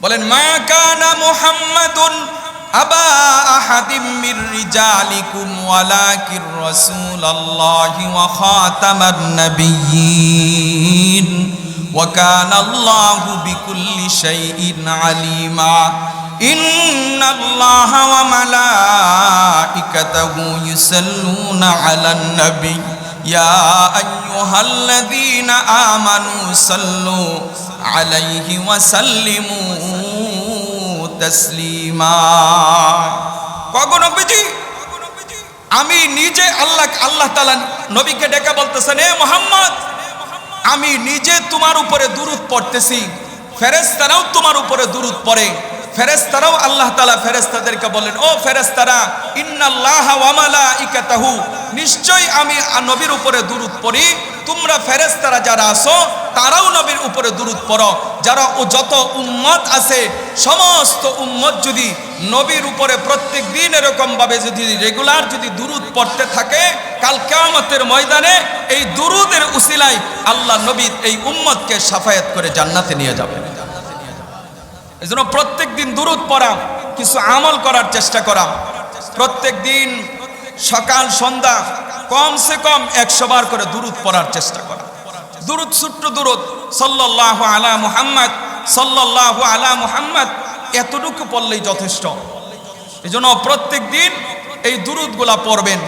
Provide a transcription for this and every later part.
বলেন, মা কানা মুহাম্মাদুন আবা আহাদিম মির রিজালিকুম ওয়ালাকির রাসূলুল্লাহি ওয়া খাতামান নাবিয়্যিন ওয়া কানাল্লাহু বিকুল্লি শাইইন আলিমা। ইন্নাল্লাহা ওয়া মালাইকাতাহু ইউসাল্লুনা আলান নবী ইয়া আইয়ুহাল্লাযীনা আমানু সাল্লু আলাইহি ওয়া সাল্লিমু তাসলিমা। কখন নবীজি, আমি নিজে আল্লাহ তাআলা নবীকে ডেকে বলতেছেন, হে মুহাম্মদ, আমি নিজে তোমার উপরে দুরূদ পড়তেছি, ফেরেশতারাও তোমার উপরে দুরূদ পড়ে। ফেরেশতারাও আল্লাহ তাআলা ফেরেশতাদেরকে বলেন, ও ফেরেশতারা, ইন্নাল্লাহা ওয়া মালাইকাতাহু, নিশ্চয়ই আমি নবীর উপরে দুরূদ পড়ি, তোমরা ফেরেশতারা যারা আছো তারাও নবীর উপরে দুরূদ পড়ো। যারা ও যত উম্মত আছে সমস্ত উম্মত যদি নবীর উপরে প্রত্যেক দিন এরকম ভাবে যদি রেগুলার যদি দুরূদ পড়তে থাকে, কাল কিয়ামতের ময়দানে এই দুরূদের উসিলায় আল্লাহ নবী এই উম্মতকে শাফায়াত করে জান্নাতে নিয়ে যাবেন। এজন্য প্রত্যেক দিন দুরূদ পড়া, কিছু আমল করার চেষ্টা করা। প্রত্যেক দিন সকাল সন্ধ্যা কমসে কম 100 বার করে দুরূদ পড়ার চেষ্টা করা। দুরূদ, ছোট্ট দুরূদ, সাল্লাল্লাহু আলা মুহাম্মদ, সাল্লাল্লাহু আলা মুহাম্মদ, এতটুকু পড়লেই যথেষ্ট। এজন্য প্রত্যেক দিন এই দুরূদগুলা পড়বেন।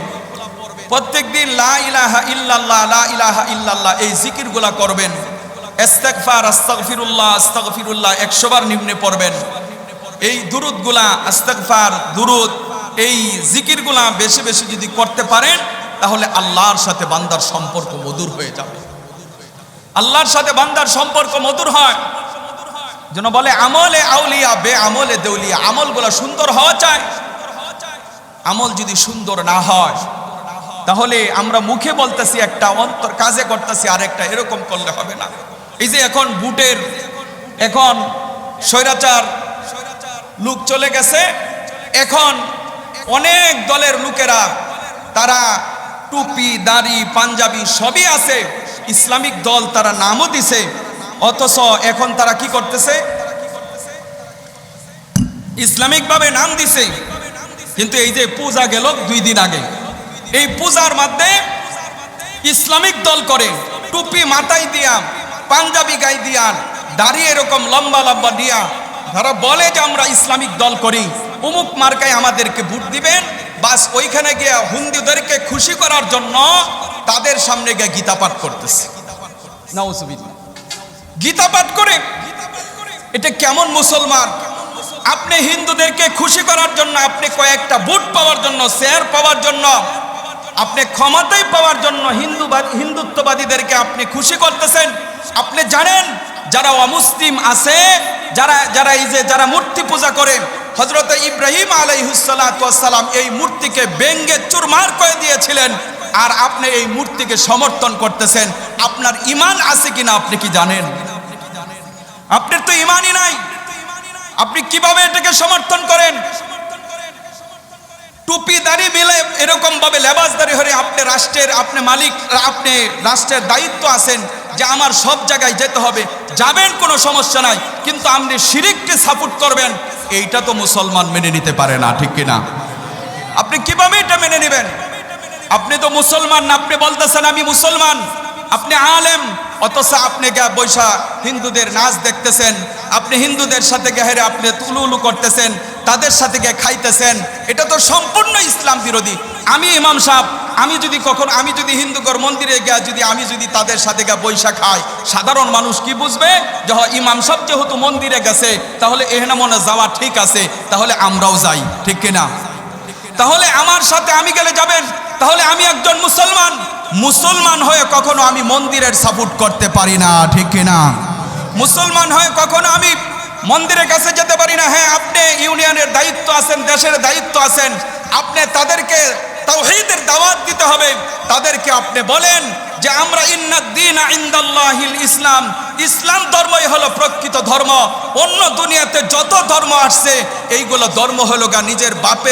প্রত্যেক দিন লা ইলাহা ইল্লাল্লাহ, লা ইলাহা ইল্লাল্লাহ এই জিকিরগুলা করবেন। ইস্তিগফার, আস্তাগফিরুল্লাহ, আস্তাগফিরুল্লাহ 100 বার নিম্নে পড়বেন। এই দুরূদগুলা, ইস্তিগফার, দুরূদ, এই জিকিরগুলা বেশি বেশি যদি করতে পারেন, তাহলে আল্লাহর সাথে বান্দার সম্পর্ক মধুর হয়ে যাবে। আল্লাহর সাথে বান্দার সম্পর্ক মধুর হয়। যেন বলে, আমলে আউলিয়া বে আমলে দেউলিয়া। আমলগুলা সুন্দর হওয়া চাই। আমল যদি সুন্দর না হয়, তাহলে আমরা মুখে বলতেছি একটা, অন্তর কাজে করতেছি আরেকটা, এরকম করলে হবে না। এই যে এখন বুটের, এখন স্বৈরাচার লোক চলে গেছে, এখন অনেক দলের লোকেরা, তারা টুপি, দাড়ি, পাঞ্জাবি সবই আছে, ইসলামিক দল তারা নামও দিছে, অথচ এখন তারা কি করতেছে, ইসলামিক ভাবে নাম দিছে। কিন্তু এই যে পূজা গেল 2 দিন আগে, এই পূজার মধ্যে ইসলামিক দল করে, টুপি মাথায় দিয়া, পাঞ্জাবি গায়ে দিয়া, দাড়ি এরকম লম্বা লম্বা দিয়া, তারা বলে যে আমরা ইসলামিক দল করি, অমুক মার্কায় আমাদেরকে ভোট দিবেন। বাস ওইখানে গিয়ে হিন্দুদেরকে খুশি করার জন্য তাদের সামনে গিয়ে গীতা পাঠ করতেছে। নাউজুবিল্লাহ, গীতা পাঠ করে। এটা কেমন মুসলমান? আপনি হিন্দুদেরকে খুশি করার জন্য, আপনি কয়েকটা ভোট পাওয়ার জন্য, শেয়ার পাওয়ার জন্য, আপনি ক্ষমতায় পাওয়ার জন্য হিন্দুত্ববাদীদেরকে আপনি খুশি করতেছেন। আপনি জানেন যারা অমুসলিম আছে, যারা এই যে যারা মূর্তি পূজা করে, হযরত ইব্রাহিম আলাইহিস সালাতু ওয়াস সালাম এই মূর্তিকে ভেঙে চুরমার করে দিয়েছিলেন, আর আপনি এই মূর্তিকে সমর্থন করতেছেন। আপনার ঈমান আছে কিনা আপনি কি জানেন? আপনার তো ঈমানই নাই, আপনি কিভাবে এটাকে সমর্থন করেন? টুপি দাড়ি মিলে এরকম ভাবে লেবাসদারি হয়ে আপনি রাষ্ট্রের, আপনি মালিক, আপনি রাষ্ট্রের দায়িত্ব আছেন যে আমার সব জায়গায় যেতে হবে, যাবেন, কোনো সমস্যা নাই, কিন্তু আপনি শিরককে সাপোর্ট করবেন, এইটা তো মুসলমান মেনে নিতে পারে না, ঠিক কিনা? আপনি কিভাবে এটা মেনে নেবেন? আপনি তো মুসলমান না, আপনি বলতেছেন আমি মুসলমান, আপনি আলেম, অথচ আপনি বৈশা হিন্দুদের নাচ দেখতেছেন, আপনি হিন্দুদের সাথে গেহেরে আপনি তুলুলু করতেছেন, তাদের সাথে গিয়ে খাইতেছেন। এটা তো সম্পূর্ণ ইসলাম বিরোধী। আমি ইমাম সাহেব, আমি যদি হিন্দুগর মন্দিরে গিয়ে আমি যদি তাদের সাথে গিয়ে বৈশা খাই, সাধারণ মানুষ কি বুঝবে যে ইমাম সাহেব যেহেতু মন্দিরে গেছে, তাহলে এখানে মনে যাওয়া ঠিক আছে, তাহলে আমরাও যাই, ঠিক কিনা? তাহলে আমার সাথে আমি গেলে যাবেন, তাহলে আমি একজন মুসলমান। মুসলমান হয়ে কখনো আমি মন্দিরের সাপোর্ট করতে পারি না, ঠিক কিনা? মুসলমান হয়ে কখনো আমি মন্দিরের কাছে যেতে পারি না। হ্যাঁ, আপনি ইউনিয়নের দায়িত্ব আছেন, দেশের দায়িত্ব আছেন, আপনি তাদেরকে তাওহীদের দাওয়াত দিতে হবে। তাদেরকে আপনি বলেন যে আমরা ইন্নাদ-দীনা ইনদাল্লাহিল ইসলাম, ইসলাম ধর্মই হলো প্রকৃত ধর্ম। অন্য দুনিয়াতে যত ধর্ম আসছে, এইগুলো ধর্ম হলো নিজের বাপ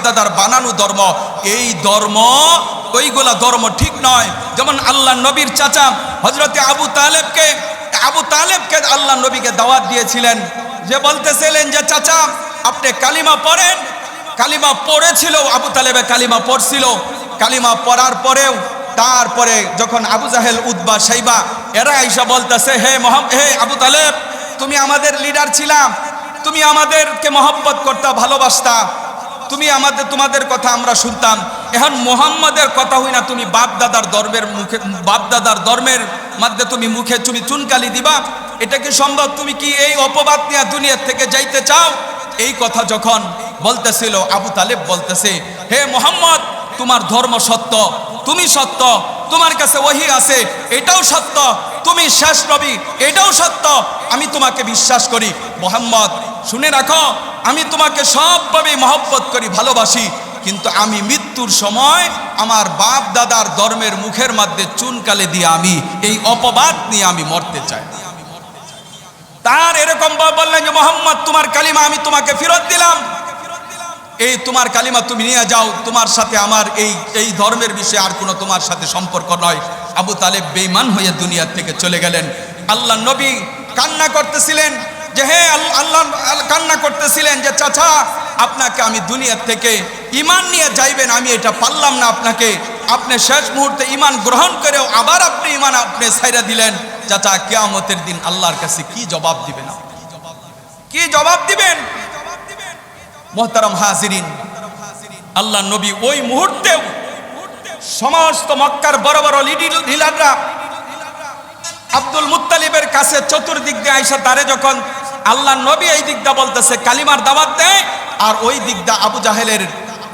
দাদার বানানো ধর্ম। এই ধর্ম, ওইগুলা ধর্ম ঠিক নয়। যেমন আল্লাহ নবীর চাচা হযরতে আবু তালেবকে আল্লাহ নবীকে দাওয়াত দিয়েছিলেন যে বলতেছিলেন যে চাচা আপনি কালিমা পড়েন। কালিমা পড়েছিল, আবু তালেবে কালিমা পড়ছিল। কালিমা পড়ার পরেও তারপরে যখন আবু জাহেল, উতবা, শাইবা এরা আইসা বলতেছে, হে আবু তালেব, তুমি আমাদের লিডার ছিলাম, তুমি আমাদেরকে মহব্বত করতা, ভালোবাসতা, তুমি তোমাদের কথা আমরা শুনতাম। এখন মুহাম্মাদের কথা হই না, তুমি বাপ দাদার ধর্মের মধ্যে তুমি মুখে তুমি চুনকালি দিবা, এটা কি সম্ভব? তুমি কি এই অপবাদ নিয়ে দুনিয়া থেকে যাইতে চাও? এই কথা যখন বলতেছিল, আবু তালেব বলতেছে, হে মুহাম্মদ, তোমার ধর্ম সত্য, তুমি সত্য, তোমার কাছে ওহী আছে, এটাও সত্য, তুমি শেষ নবী, এটাও সত্য, আমি তোমাকে বিশ্বাস করি। মুহাম্মদ, শুনে রাখো, আমি তোমাকে সবভাবে মহব্বত করি, ভালোবাসি, কিন্তু আমি মৃত্যুর সময় আমার বাপ দাদার ধর্মের মুখের মধ্যে চুনকালে দিয়ে আমি এই অপবাদ নিয়ে আমি মরতে চাই। তার এরকম বললেন যে মুহাম্মদ, তোমার কালিমা আমি তোমাকে ফেরত দিলাম, এই তোমার কালিমা তুমি নিয়ে যাও, তোমার সাথে আমার এই ধর্মের বিষয়ে আর কোনো তোমার সাথে সম্পর্ক নয়। আবু তালেব বেঈমান হয়ে দুনিয়া থেকে চলে গেলেন। আল্লাহ নবী কান্না করতেছিলেন যে হে আল্লাহ, কান্না করতেছিলেন যে চাচা আপনাকে আমি দুনিয়া থেকে ঈমান নিয়ে যাইবেন, আমি এটা পারলাম না আপনাকে, আপনি শেষ মুহূর্তে ঈমান গ্রহণ করেও আবার আপনি ঈমান আপনি ছাইরা দিলেন। চাচা, কিয়ামতের দিন আল্লাহর কাছে কি জবাব দিবেন? কি জবাব দিবেন? মুহতারাম হাজিরিন, আল্লাহ নবী ওই মুহূর্তেও সমস্ত মক্কার বড় বড় লিডাররা আব্দুল মুত্তালিবের কাছে চতুর্দিক দিয়ে আইসা তারে যখন আল্লাহ নবী এই দিকটা বলতেছে কালিমার দাওয়াত দেয়, আর ওই দিকটা আবু জাহেলের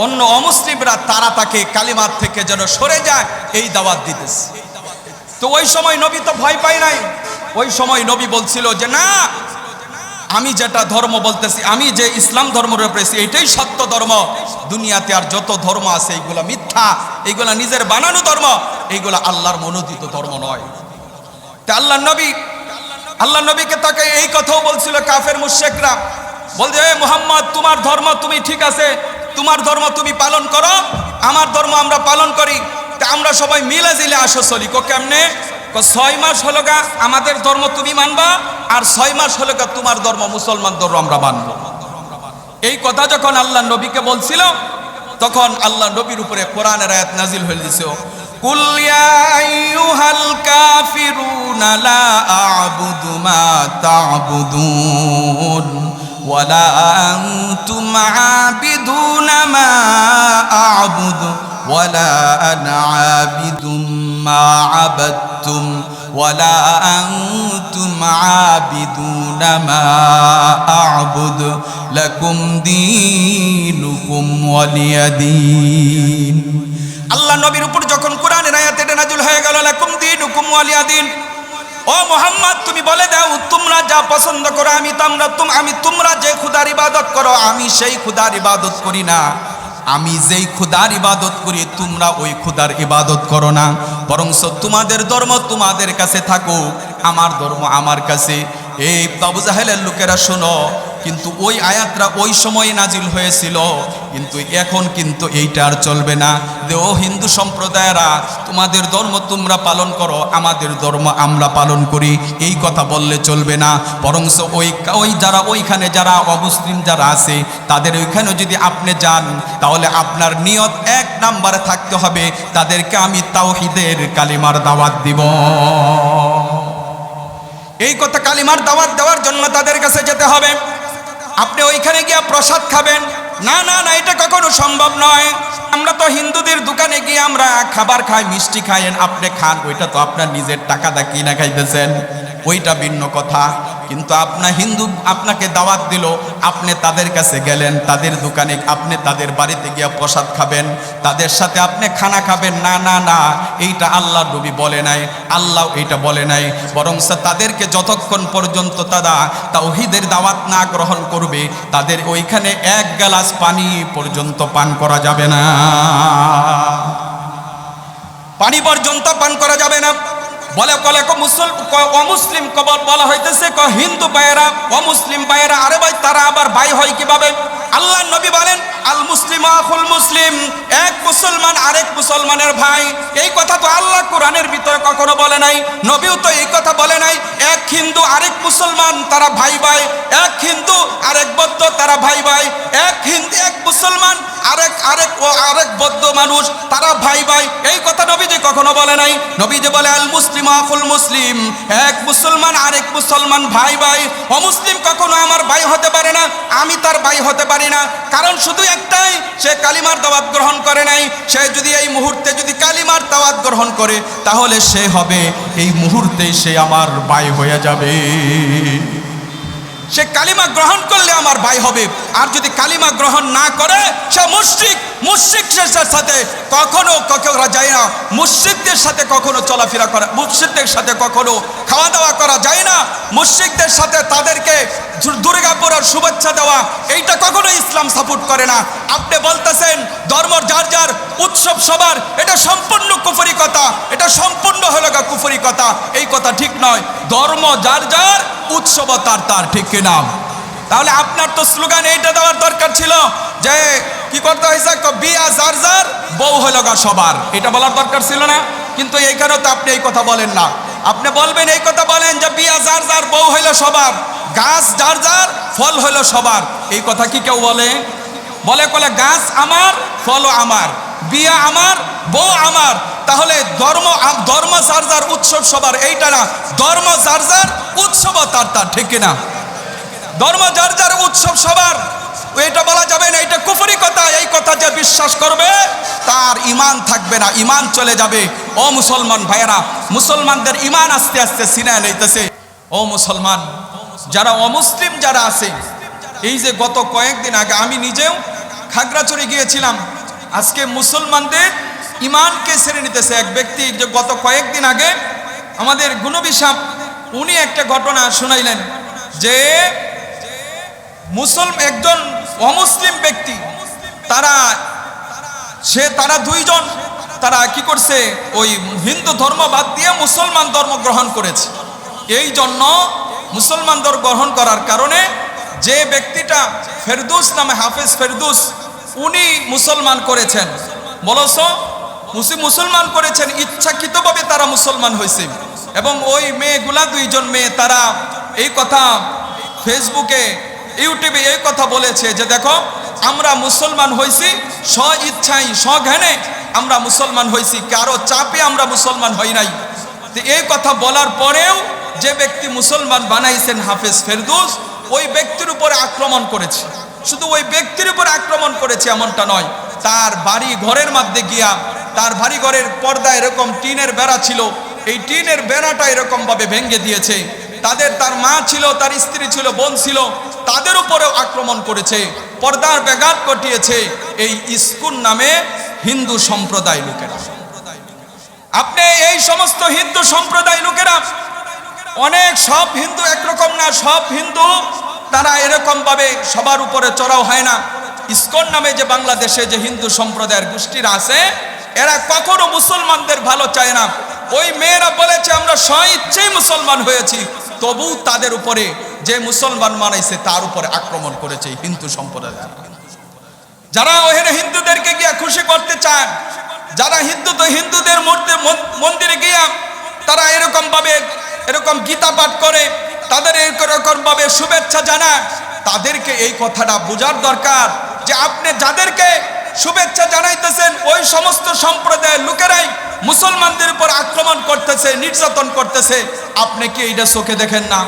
অন্য অমুসলিমরা তারা তাকে কালিমার থেকে যেন সরে যায় এই দাওয়াত দিতেছে। তো ওই সময় নবী তো ভয় পায় নাই। ওই সময় নবী বলছিল যে না, আমি যেটা ধর্ম বলতেছি, আমি যে ইসলাম ধর্ম পেয়েছি এটাই সত্য ধর্ম, দুনিয়াতে আর যত ধর্ম আছে এইগুলা মিথ্যা, এইগুলা নিজের বানানো ধর্ম, এইগুলা আল্লাহর মনোনীত ধর্ম নয়। তা আল্লাহ নবীকে তাকে এই কথাও বলছিল কাফের মুশরিকরা, বলছে হে মুহাম্মদ, তোমার ধর্ম তুমি ঠিক আছে, তোমার ধর্ম তুমি পালন করো, আমার ধর্ম আমরা পালন করি, তা আমরা সবাই মিলে জিলে আসো চলি। কেমনে? 6 মাস হলো গা আমাদের ধর্ম তুমি মানবা, আর 6 মাস হলো গা তোমার ধর্ম মুসলমান ধর্ম আমরা মানব। এই কথা যখন আল্লাহ নবীকে বলছিল, তখন আল্লাহ নবীর উপরে কোরআনের আয়াত নাজিল হয়ে দিয়েছে, কুল ইয়া আইয়ুহাল কাফিরুনা লা আ'বুদু মা তা'বুদুন ওয়ালা আনতুম আবিদুনা মা আ'বুদু ওয়ালা আনা আবিদুম মা আবাদতুম ওয়ালা আনতুম আবিদুনা মা আ'বুদু লাকুম দীনুকুম ওয়ালিয়া দীন। আল্লাহ নবীর উপর যখন কোরআনের আয়াত এটা নাযিল হয়ে গেল, লাকুম দীনুকুম ওয়ালিয়া দীন, ও মুহাম্মদ তুমি বলে দাও তোমরা যা পছন্দ করো আমি তোমরা যে খোদার ইবাদত করো আমি সেই খোদার ইবাদত করি না, আমি যেই খোদার ইবাদত করি তোমরা ওই খোদার ইবাদত করো না, বরং তোমাদের ধর্ম তোমাদের কাছে থাকুক, আমার ধর্ম আমার কাছে। এই আবু জাহেলের লোকেরা শোনো, কিন্তু ওই আয়াতটা ওই সময় নাজিল হয়েছিল, কিন্তু এখন কিন্তু এইটা আর চলবে না যে ও হিন্দু সম্প্রদায়েরা তোমাদের ধর্ম তোমরা পালন করো, আমাদের ধর্ম আমরা পালন করি, এই কথা বললে চলবে না। বরং ওই যারা ওইখানে যারা অমুসলিম যারা আছে তাদের ওইখানে যদি আপনি যান, তাহলে আপনার নিয়ত 1 নম্বরে থাকতে হবে, তাদেরকে আমি তাওহীদের কালিমার দাওয়াত দিব। এই কথা কালিমার দাওয়াত দেওয়ার জন্য তাদের কাছে যেতে হবে। আপনি ওইখানে গিয়ে প্রসাদ খাবেন, না না না, এটা কখনো সম্ভব নয়। আমরা তো হিন্দুদের দোকানে গিয়ে আমরা খাবার খাই, মিষ্টি খাইয়েন, আপনি খান, ওইটা তো আপনার নিজের টাকা দা কিনা খাইতেছেন, ওইটা ভিন্ন কথা। কিন্তু হিন্দু আপনাকে দাওয়াত দিল, আপনি তাদের কাছে গেলেন, তাদের দোকানে আপনি তাদের বাড়িতে গিয়ে প্রসাদ খাবেন, তাদের সাথে আপনি খানা খাবেন, না না না, এইটা আল্লাহ নবী বলে নাই, আল্লাহ এইটা বলে নাই। বরং তাদেরকে যতক্ষণ পর্যন্ত তারা তাওহীদের দাওয়াত না গ্রহণ করবে, তাদের ওইখানে 1 গ্লাস পানি পর্যন্ত পান করা যাবে না, পানি পর্যন্ত পান করা যাবে না। বলে অমুসলিম কবর বলা হইতেছে, হিন্দু ভাইয়েরা অমুসলিম ভাইয়েরা, আরে ভাই তারা আবার ভাই হয় কিভাবে? আল্লাহ নবী বলেন আল মুসলিম আখুল মুসলিম, এক মুসলমান আরেক মুসলমানের ভাই। এই কথা তো আল্লাহ কোরআনের ভিতরে কখনো বলে নাই, নবীও তো এই কথা বলে নাই। এক হিন্দু আরেক মুসলমান তারা ভাই ভাই, এক হিন্দু আরেক বৌদ্ধ তারা ভাই ভাই, এক হিন্দু এক মুসলমান আরেক বৌদ্ধ মানুষ তারা ভাই ভাই। এই কথা নবীজি কখনো বলে নাই। নবীজি বলে আল মুসলিম আখুল মুসলিম, এক মুসলমান আরেক মুসলমান ভাই ভাই। অমুসলিম কখনো আমার ভাই হতে পারে না, আমি তার ভাই হতে পারি না। কারণ শুধু একটাই, সে কালিমার দাওয়াত গ্রহণ করে নাই। সে যদি এই মুহূর্তে যদি কালিমার দাওয়াত গ্রহণ করে, তাহলে সে হবে এই মুহূর্তে সে আমার ভাই হয়ে যাবে। সে কালিমা গ্রহণ করলে আমার ভাই হবে, আর যদি কালিমা গ্রহণ না করে সে মুশরিক। মুশরিকদের সাথে কখনো করা যায় না, মুশরিকদের সাথে কখনো চলাফেরা করা, মুশরিকদের সাথে কখনো খাওয়া দাওয়া করা যায় না। মুশরিকদের সাথে তাদেরকে দুর্গাপুরের শুভেচ্ছা দেওয়া, এইটা কখনো ইসলাম সাপোর্ট করে না। আপনি বলতেছেন ধর্ম যার যার, উৎসব সবার, এটা সম্পূর্ণ কুফরি কথা, এটা সম্পূর্ণ হলো কুফরি কথা। এই কথা ঠিক নয়। ধর্ম যার যার, উৎসব তার তার, ঠিক কিনা? তাহলে আপনার তো স্লোগান এইটা দেওয়ার দরকার ছিল যে কি করতে হয়েছে, বিয়া যার যার, বউ হলো সবার, এটা বলার দরকার ছিল না। কিন্তু এইখানেও তো আপনি এই কথা বলেন না। আপনি বলবেন, এই কথা বলেন যে বিয়া যার যার, বউ হইলো সবার, গাছ যার যার, ফল হইলো সবার। এই কথা কি কেউ বলে? বলে গাছ আমার, ফলও আমার, বিয়া আমার, বউ আমার। তাহলে ধর্ম যার যার, উৎসব সবার, এইটা না। ধর্ম যার যার, উৎসব তার তার, ঠিক কিনা? ধর্ম যার যার, উৎসব সবার, এটা বলা যাবে না, এটা কুফরি কথা। এই কথা যে বিশ্বাস করবে তার ঈমান থাকবে না, ঈমান চলে যাবে। ও মুসলমান ভাইয়েরা, মুসলমানদের ঈমান আস্তে আস্তে ছিনিয়ে নিতেছে। ও মুসলমান, যারা অমুসলিম যারা আছে, এই যে গত কয়েকদিন আগে আমি নিজেও খাগড়াছড়ি গিয়েছিলাম, আজকে মুসলমানদের ঈমানকে ছেড়ে নিতেছে। এক ব্যক্তি যে গত কয়েকদিন আগে আমাদের গুনবী সাহেব, উনি একটা ঘটনা শুনাইলেন যে একজন অমুসলিম ব্যক্তি, তারা দুইজন, তারা কি করছে, ওই হিন্দু ধর্ম বাদ দিয়ে মুসলমান ধর্ম গ্রহণ করেছে। এই জন্য মুসলমান ধর্ম গ্রহণ করার কারণে যে ব্যক্তিটা ফেরদৌস নামে, হাফেজ ফেরদৌস, উনি মুসলমান করেছেন। বলছ মুসলমান করেছেন, ইচ্ছাকৃতভাবে তারা মুসলমান হয়েছে। এবং ওই মেয়েগুলা, দুইজন মেয়ে, তারা এই কথা ফেসবুকে, ইউটিউবে এই কথা বলেছে যে দেখো, আমরা মুসলমান হয়েছি স্ব ইচ্ছায়, স্বজ্ঞানে আমরা মুসলমান হয়েছি, কারো চাপে আমরা মুসলমান হই নাই। তো এই কথা বলার পরেও যে ব্যক্তি মুসলমান বানাইছেন হাফেজ ফেরদৌস, ওই ব্যক্তির উপরে আক্রমণ করেছে। শুধু ওই ব্যক্তির উপরে আক্রমণ করেছে এমনটা নয়, তার বাড়ি ঘরের মধ্যে গিয়া, তার বাড়ি ঘরের পর্দা এরকম টিনের বেড়া ছিল, এই টিনের বেড়াটা এরকম ভাবে ভেঙে দিয়েছে। তার মা ছিল, তার স্ত্রী ছিল, বোন ছিল, তাদের উপরেও আক্রমণ করেছে, পর্দার ব্যাঘাত ঘটিয়েছে এই ইস্কুন নামে হিন্দু সম্প্রদায় লোকেরা। আপনি এই সমস্ত হিন্দু সম্প্রদায় লোকেরা, অনেক, সব হিন্দু একরকম না, সব হিন্দু তারা এরকম ভাবে সবার উপরে চড়াও হয় না। ইস্কন নামে যে বাংলাদেশে যে হিন্দু সম্প্রদায়ের গোষ্ঠীরা আছে, এরা কখনো মুসলমানদের ভালো চায় না। ওই মেয়েরা বলেছে আমরা স্বইচ্ছায় মুসলমান হয়েছি, তবু তাদের উপরে যে মুসলমান বানাইছে তার উপরে আক্রমণ করেছে হিন্দু সম্প্রদায়। যারা ওখানে হিন্দুদেরকে গিয়া খুশি করতে চান, যারা হিন্দুদের মন্দিরে গিয়া তারা এরকম ভাবে এরকম গীতা পাঠ করে, তাদের এরকম ভাবে শুভেচ্ছা জানায়, তাদেরকে এই কথাটা বোঝার দরকার যে আপনি যাদেরকে শুভেচ্ছা জানাইতেছেন, ওই সমস্ত সম্প্রদায়ের লোকেরাই মুসলমানদের উপর আক্রমণ করতেছে, নির্যাতন করতেছে। আপনি কি এইটা চোখে দেখেন না?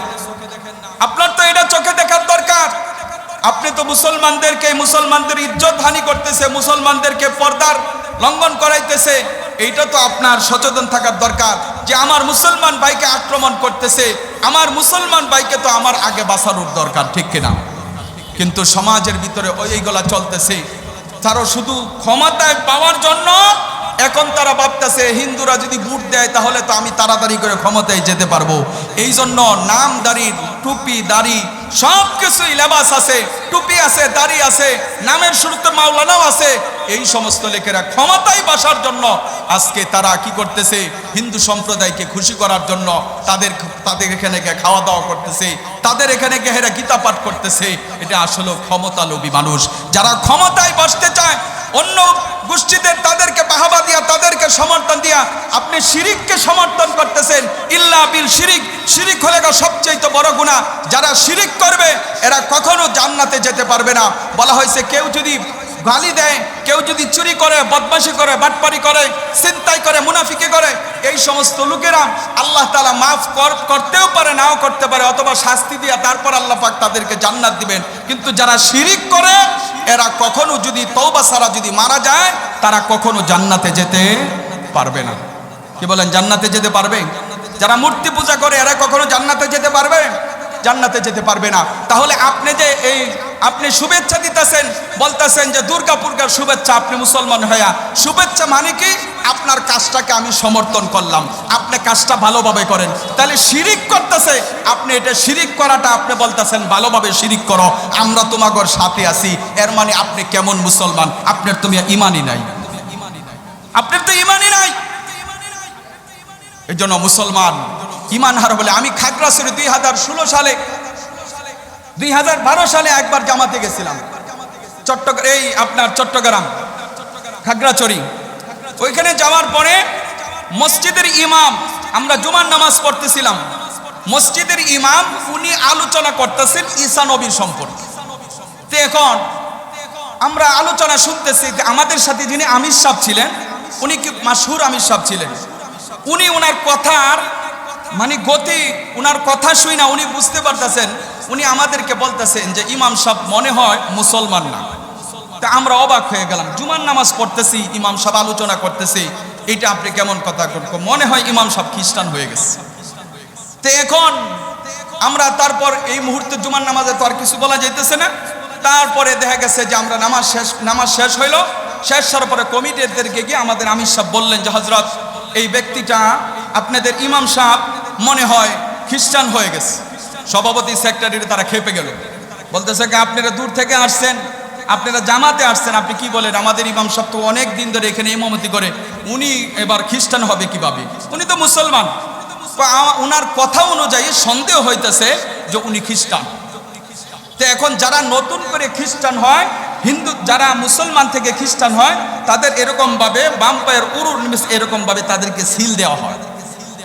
আপনার তো এটা চোখে দেখার দরকার। আপনি তো মুসলমানদের ইজ্জত হানি করতেছে, মুসলমানদেরকে পর্দার লঙ্ঘন করাইতেছে। এইটা তো আপনার সচেতন থাকার দরকার যে আমার মুসলমান ভাইকে আক্রমণ করতেছে, আমার মুসলমান ভাইকে তো আমার আগে বাঁচানোর দরকার, ঠিক কিনা? কিন্তু সমাজের ভিতরে এইগুলা চলতেছে। তারা শুধু ক্ষমতায় পাওয়ার জন্য এখন তারা ভাবতেছে হিন্দুরা যদি ভোট দেয় তাহলে তো আমি তাড়াতাড়ি করে ক্ষমতায় যেতে পারবো। এই জন্য নাম দাড়ি, টুপি দাড়ি সব কিছুই লেবাস আছে, টুপি আছে, দাড়ি আছে, নামের শুরুতে মাওলানাও আছে। এই সমস্ত লোকেরা ক্ষমতায় বসার জন্য আজকে তারা কি করতেছে, হিন্দু সম্প্রদায়কে খুশি করার জন্য তাদের এখানে গিয়ে খাওয়া দাওয়া করতেছে, তাদের এখানে গিয়ে হেরা গীতা পাঠ করতেছে। এটা আসলে ক্ষমতালোভী মানুষ। যারা ক্ষমতায় বসতে চায়, অন্য গোষ্ঠীদের তাদেরকে বাহাবা দিয়া, তাদেরকে সমর্থন দিয়া আপনি শিরিককে সমর্থন করতেছেন। ইল্লা বিল শিরিক, শিরিক হলে সবচেয়ে বড় গুনাহ। যারা শিরিক করবে এরা কখনো জান্নাতে যেতে পারবে না। বলা হয়েছে কেউ যদি গালি দেয়, কেউ যদি চুরি করে, বদমাশি করে, বাটপারি করে, ছিনতাই করে, মুনাফিকি করে, এই সমস্ত লোকেরা আল্লাহ তাআলা মাফ করতেও পারে, নাও করতে পারে, অথবা শাস্তি দিয়া তারপর আল্লাহ পাক তাদেরকে জান্নাত দিবেন। কিন্তু যারা শিরিক করে এরা কখনো যদি তওবা ছাড়া যদি মারা যায়, তারা কখনো জান্নাতে যেতে পারবে না। কি বলেন, জান্নাতে যেতে পারবে? যারা মূর্তি পূজা করে এরা কখনো জান্নাতে যেতে পারবে? জান্নাতে যেতে পারবে না। তাহলে আপনি যে আপনি শুভেচ্ছা দিতেছেন, বলতেছেন যে দুর্গাপূজার শুভেচ্ছা, আপনি মুসলমান হইয়া শুভেচ্ছা মানে কি? আপনার কাজটাকে আমি সমর্থন করলাম, আপনি কাজটা ভালোভাবে করেন। তাহলে শিরিক করতেছে, আপনি এটা শিরিক করাটা আপনি বলতেছেন ভালোভাবে শিরিক করো, আমরা তোমাগর সাথে আছি। এর মানে আপনি কেমন মুসলমান? আপনার তো ইমানই নাই, আপনার তো ইমানই নাই। এই জন্য মুসলমান ইমান হার বলে। আমি খাগড়াছড়ি 2016 সালে 2012 সালে একবার জামাতে গেছিলাম, চট্টগ্রাম খাগড়াছড়ি। ওইখানে যাওয়ার পরে মসজিদের ইমাম, আমরা জুমার নামাজ পড়তেছিলাম, মসজিদের ইমাম উনি আলোচনা করতেছেন ঈসা নবীর সম্পর্কে। তো এখন আমরা আলোচনা শুনতেছি, আমাদের সাথে যিনি আমির সাহেব ছিলেন, উনি কি মাশহুর আমির সাহেব ছিলেন, উনি ওনার কথার মানে গতি, ওনার কথা শুই না, উনি বুঝতে পারতেছেন, উনি আমাদেরকে বলতেছেন যে ইমাম সাহেব মনে হয় মুসলমান না। তা আমরা অবাক হয়ে গেলাম, জুমার নামাজ পড়তেছি, ইমাম সাহেব আলোচনা করতেছি, এটা আপনি কেমন কথা করবো, মনে হয় ইমাম সাহেব খ্রিস্টান হয়ে গেছে। তো এখন আমরা তারপর এই মুহূর্তে জুমার নামাজে তো আর কিছু বলা যাইতেছে না। তারপরে দেখা গেছে যে আমরা নামাজ শেষ হইলো, শেষ হওয়ার পরে কমিটিদেরকে গিয়ে আমাদের আমির সাহেব বললেন যে হযরত, এই ব্যক্তিটা আপনাদের ইমাম সাহেব মনে হয় খ্রিস্টান হয়ে গেছে। সভাপতি সেক্রেটারি তারা খেপে গেল, বলতেছে আপনারা দূর থেকে আসছেন, আপনারা জামাতে আসছেন, আপনি কি বলেন? আমাদের ইমাম সাহেব তো অনেক দিন ধরে এখানে ইমামতি করে, উনি এবার খ্রিস্টান হবে কিভাবে? উনি তো মুসলমান। ওনার কথা অনুযায়ী সন্দেহ হইতেছে যে উনি খ্রিস্টান। তো এখন যারা নতুন করে খ্রিস্টান হয়, হিন্দু যারা মুসলমান থেকে খ্রিস্টান হয়, তাদের এরকম ভাবে বাম পায়ের উরুর নিচে এরকম ভাবে তাদেরকে সিল দেওয়া হয়,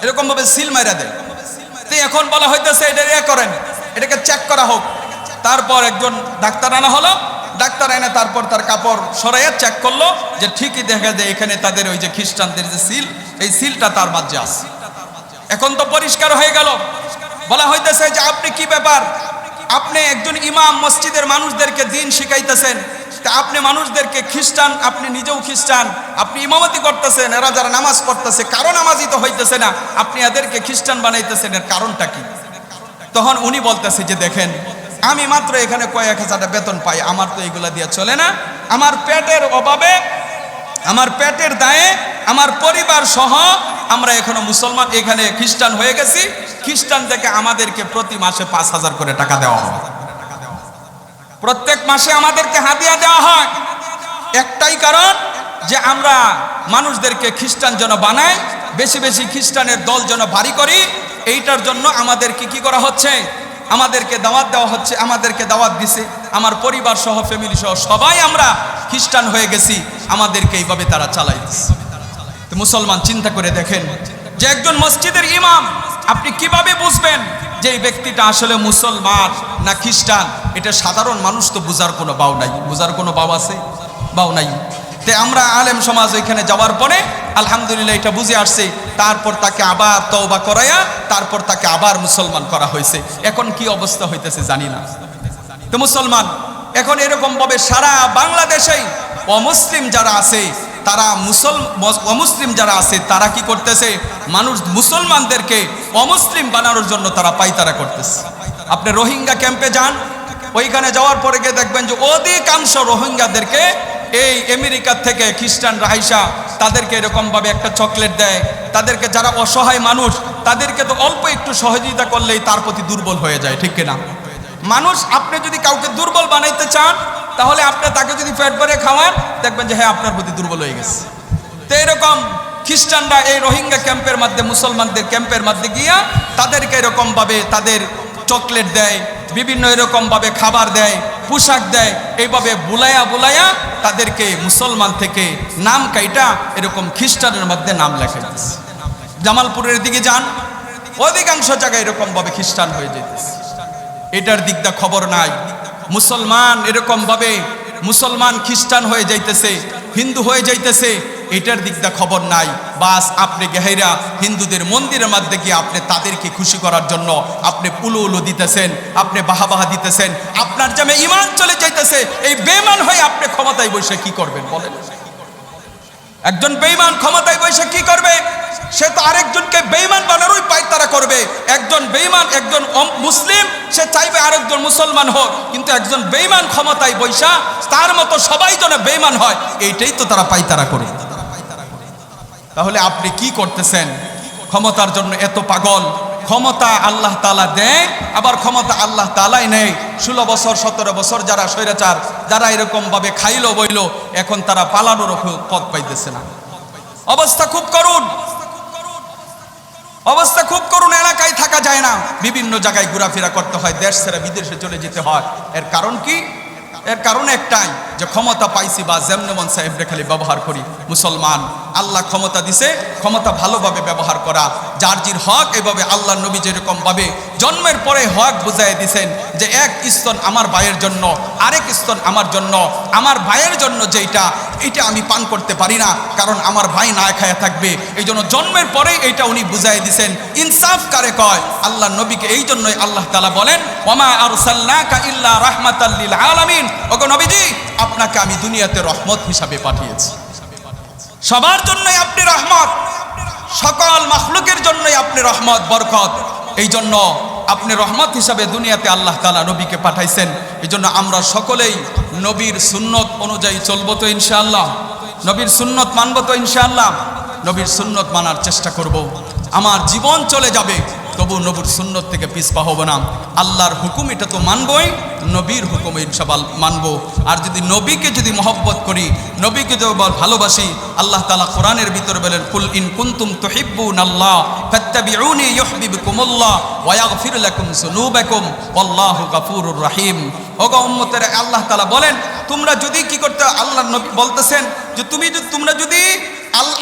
এরকম ভাবে সিল মাইরা দেয়। তো এখন বলা হইতেছে এটা করেন, এটাকে চেক করা হোক। তারপর একজন ডাক্তার আনা হলো, ডাক্তার এনে তারপর তার কাপড় সরাইয়া চেক করলো যে ঠিকই দেখা যায় এখানে তাদের ওই যে খ্রিস্টানদের যে সিল, এই সিলটা তার মাঝে আছে। এখন তো পরিষ্কার হয়ে গেল। বলা হইতেছে যে আপনি কি ব্যাপার, আপনি একজন ইমাম মসজিদের মানুষদেরকে দিন শিখাইতেছেন, তা আপনি মানুষদেরকে খ্রিস্টান, আপনি নিজেও খ্রিস্টান, আপনি ইমামতি করতেছেন, এরা যারা নামাজ পড়তেছে কারো নামাজই তো হইতেছে না, আপনি এদেরকে খ্রিস্টান বানাইতেছেন, এর কারণটা কি? তখন উনি বলতেছে যে দেখেন, আমি মাত্র এখানে কয়েক হাজার টাকা বেতন পাই, আমার তো এগুলা দিয়ে চলে না, আমার পেটের অভাবে, আমার পেটের দায়ে, আমার পরিবার সহ আমরা এখনো মুসলমান, এখানে খ্রিস্টান হয়ে গেছি। খ্রিস্টান থেকে আমাদেরকে প্রতি মাসে 5,000 করে টাকা দেওয়া হয়, প্রত্যেক মাসে আমাদেরকে হাদিয়া দেওয়া হয়। একটাই কারণ যে আমরা মানুষদেরকে খ্রিস্টান যেন বানাই, বেশি বেশি খ্রিস্টানের দল যেন ভারী করি, এইটার জন্য আমাদেরকে কি করা হচ্ছে, আমাদেরকে দাওয়াত দেওয়া হচ্ছে, আমাদেরকে দাওয়াত দিছে, আমার পরিবার সহ ফ্যামিলি সহ সবাই আমরা খ্রিস্টান হয়ে গেছি, আমাদেরকে এইভাবে তারা চালাইছে। তো মুসলমান চিন্তা করে দেখেন যে একজন মসজিদের ইমাম, আপনি কিভাবে বুঝবেন যে এই ব্যক্তিটা আসলে মুসলমান না খ্রিস্টান? এটা সাধারণ মানুষ তো বুঝার কোনো বাউ নাই, বুঝার কোনো বাউ আছে? বাউ নাই। তে আমরা আলেম সমাজ ওইখানে যাওয়ার পরে আলহামদুলিল্লাহ এটা বুঝে আসছে, তারপর তাকে আবার তওবা করায়া তারপর তাকে আবার মুসলমান করা হয়েছে। এখন কি অবস্থা হইতেছে জানি না। তো মুসলমান এখন এরকম ভাবে সারা বাংলাদেশেই অমুসলিম যারা আছে, তারা অমুসলিম যারা আছে তারা কি করতেছে, মানুষ মুসলমানদেরকে অমুসলিম বানানোর জন্য তারা পাইতারা করতেছে। আপনি রোহিঙ্গা ক্যাম্পে যান, ওইখানে যাওয়ার পরে গিয়ে দেখবেন যে অধিকাংশ রোহিঙ্গাদেরকে এই আমেরিকা থেকে খ্রিস্টানরা আইসা তাদেরকে এরকমভাবে একটা চকলেট দেয়, তাদেরকে যারা অসহায় মানুষ তাদেরকে তো অল্প একটু সহযোগিতা করলেই তার প্রতি দুর্বল হয়ে যায়, ঠিক কিনা? মানুষ, আপনি যদি কাউকে দুর্বল বানাইতে চান তাহলে আপনি তাকে যদি পেট ভরে খাওয়ান, দেখবেন যে হ্যাঁ আপনার প্রতি দুর্বল হয়ে গেছে। তো এরকম খ্রিস্টানরা এই রোহিঙ্গা ক্যাম্পের মধ্যে, মুসলমানদের ক্যাম্পের মধ্যে গিয়া তাদেরকে এরকমভাবে তাদের চকলেট দেয়, বিভিন্ন এরকমভাবে খাবার দেয়, পোশাক দেয়, এইভাবে বুলায়া বুলায়া তাদেরকে মুসলমান থেকে নাম কাইটা এরকম খ্রিস্টানের মধ্যে নাম লেখাইতেছে। জামালপুরের দিকে যান, অধিকাংশ জায়গায় এরকমভাবে খ্রিস্টান হয়ে যেতেছে। এটার দিকটা খবর নাই। মুসলমান এরকমভাবে মুসলমান খ্রিস্টান হয়ে যাইতেছে, হিন্দু হয়ে যাইতেছে, এটার দিকটা খবর নাই। বাস আপনি গেহাইরা হিন্দুদের মন্দিরের মধ্যে গিয়ে আপনি তাদেরকে খুশি করার জন্য আপনি পুলো উলো দিতেছেন, আপনি বাহা দিতেছেন, আপনার জামে ইমান চলে যাইতেছে। এই বেঈমান হয়ে আপনি ক্ষমতায় বসে কি করবেন বলেন? একজন বেঈমান ক্ষমতায় বসে কি করবে? সে তো আরেকজনকে বেঈমান বানানোই পায়তারা করবে। একজন বেঈমান, একজন মুসলিম, সে চাইবে আরেকজন মুসলমান হোক, কিন্তু একজন বেঈমান ক্ষমতায় বৈশা তার মতো সবাই যেন বেঈমান হয়, এইটাই তো তারা পায়তারা করে। তাহলে আপনি কি করতেছেন? ক্ষমতার জন্য এত পাগল। ক্ষমতা আল্লাহ তাআলা দেয়, আবার ক্ষমতা আল্লাহ তাআলাই নেয়। 16 বছর 17 বছর যারা স্বৈরাচার, যারা এরকম ভাবে খাইলো বইলো, এখন তারা পালানোর পথ পাইতেছে না। অবস্থা খুব করুণ, অবস্থা খুব করুণ। এলাকায় থাকা যায় না, বিভিন্ন জায়গায় ঘোরাফেরা করতে হয়, দেশ ছেড়ে বিদেশে চলে যেতে হয়। এর কারণ কি? এর কারণ একটাই, যে ক্ষমতা পাইছি বা যেমনে মন সাহেবরে খালি ব্যবহার করি। মুসলমান, আল্লাহ ক্ষমতা দিছে, ক্ষমতা ভালোভাবে ব্যবহার করা। যার জির হক, এভাবে আল্লাহ নবী যেরকম ভাবে জন্মের পরে হক বুঝাই দিছেন যে এক স্তন আমার ভাইয়ের জন্য, আরেক স্তন আমার জন্য। আমার ভাইয়ের জন্য যেটা, এটা আমি পান করতে পারি না, কারণ আমার ভাই না খায়া থাকবে। এই জন্য জন্মের পরে এইটা উনি বুঝাই দিছেন। ইনসাফ কারে কয়? আল্লাহ নবীকে। এই জন্যই আল্লাহ তাআলা বলেন, ওয়ামা আরসালনাকা ইল্লা রাহমাতাল লিল আলামিন। ওগো নবীজি, আপনাকে আমি দুনিয়াতে রহমত হিসাবে পাঠিয়েছি। সবার জন্যই আপনি রহমত, সকল মাখলুকের জন্যই আপনি রহমত, বরকত। এই জন্য আপনি রহমত হিসাবে দুনিয়াতে আল্লাহ তাআলা নবীকে পাঠাইছেন। এই জন্য আমরা সকলেই নবীর সুন্নত অনুযায়ী চলবো তো ইনশাআল্লাহ? নবীর সুন্নত মানবো তো ইনশাআল্লাহ? নবীর সুন্নত মানার চেষ্টা করব। আমার জীবন চলে যাবে, তবু নবীর সুন্নত থেকে পিছপা হব না। আল্লাহর হুকুম এটা তো মানবই, নবীর হুকুম ইনশাআল্লাহ মানবো। আর যদি নবীকে যদি মহব্বত করি, নবীকে যদি ভালোবাসি, আল্লাহ তাআলা কোরআনের ভিতরে বলেন, কুল ইন কুনতুম তুহিব্বুনাল্লাহ ফাত্তাবিউনি ইউহিব্বুকুমুল্লাহ ওয়া ইয়াগফির লাকুম যুনুবাকুম ওয়াল্লাহু গফুরুর রহিম। ওগো উম্মতেরা, আল্লাহ তাআলা বলেন, তোমরা যদি কি করতে, আল্লাহ নবী বলতেছেন যে তোমরা যদি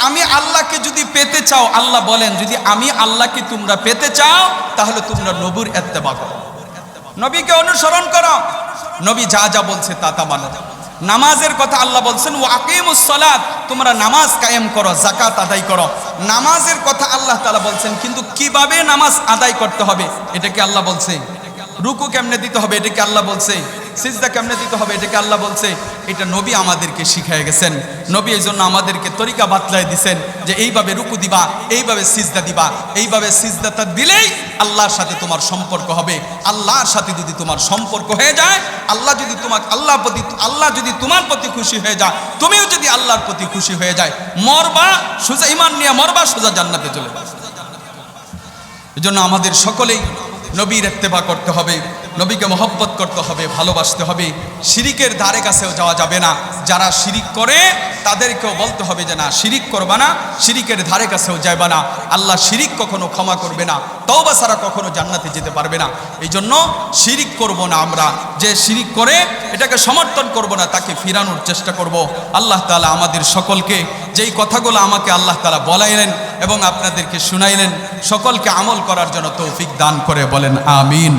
আমি আল্লাহকে যদি পেতে চাও, আল্লাহ বলেন যদি আমি আল্লাহকে তোমরা পেতে চাও, তাহলে তোমরা নবীর ইত্তেবা করো, নবীকে অনুসরণ করো। নবী যা যা বলছে তা তা মানো। নামাজের কথা আল্লাহ বলছেন, ওয়া আকিমুস সালাত, তোমরা নামাজ কায়েম করো, যাকাত আদায় করো। নামাজের কথা আল্লাহ তাআলা বলছেন, কিন্তু কিভাবে নামাজ আদায় করতে হবে এটা কি আল্লাহ বলছে? রুকু কেমনে দিতে হবে এটা কি আল্লাহ বলছে? সিজদা কেমনে দিতে হবে এটা কি আল্লাহ বলছে? এটা নবী আমাদেরকে শিখিয়ে গেছেন। নবী এই জন্য আমাদেরকে তরিকা বাতলায় দিছেন যে এইভাবে রুকু দিবা, এইভাবে সিজদা দিবা, এইভাবে সিজদাটা দিলেই আল্লাহর সাথে তোমার সম্পর্ক হবে। আল্লাহর সাথে যদি তোমার সম্পর্ক হয়ে যায়, আল্লাহ যদি তোমার প্রতি খুশি হয়ে যায়, তুমিও যদি আল্লাহর প্রতি খুশি হয়ে যায়, মরবা সোজা ঈমান নিয়ে মরবা, সোজা জান্নাতে চলে যাবে। এই জন্য আমাদের সকলেই নবীর ইত্তেবা করতে হবে, নবীকে মহব্বত করতে হবে, ভালোবাসতে হবে। শিরিকের ধারে কাছেও যাওয়া যাবে না। যারা শিরিক করে তাদেরকেও বলতে হবে যে না, শিরিক করবা না, শিরিকের ধারে কাছেও যাইবা না। আল্লাহ শিরিক কখনো ক্ষমা করবে না, তওবা ছাড়া কখনো জান্নাতে যেতে পারবে না। এই জন্য শিরিক করব না আমরা। যে শিরিক করে এটাকে সমর্থন করব না, তাকে ফিরানোর চেষ্টা করব। আল্লাহ তাআলা আমাদের সকলকে যেই কথাগুলো আমাকে আল্লাহ তাআলা বলাইলেন এবং আপনাদেরকে শুনাইলেন, সকলকে আমল করার জন্য তৌফিক দান করে বলেন আমিন।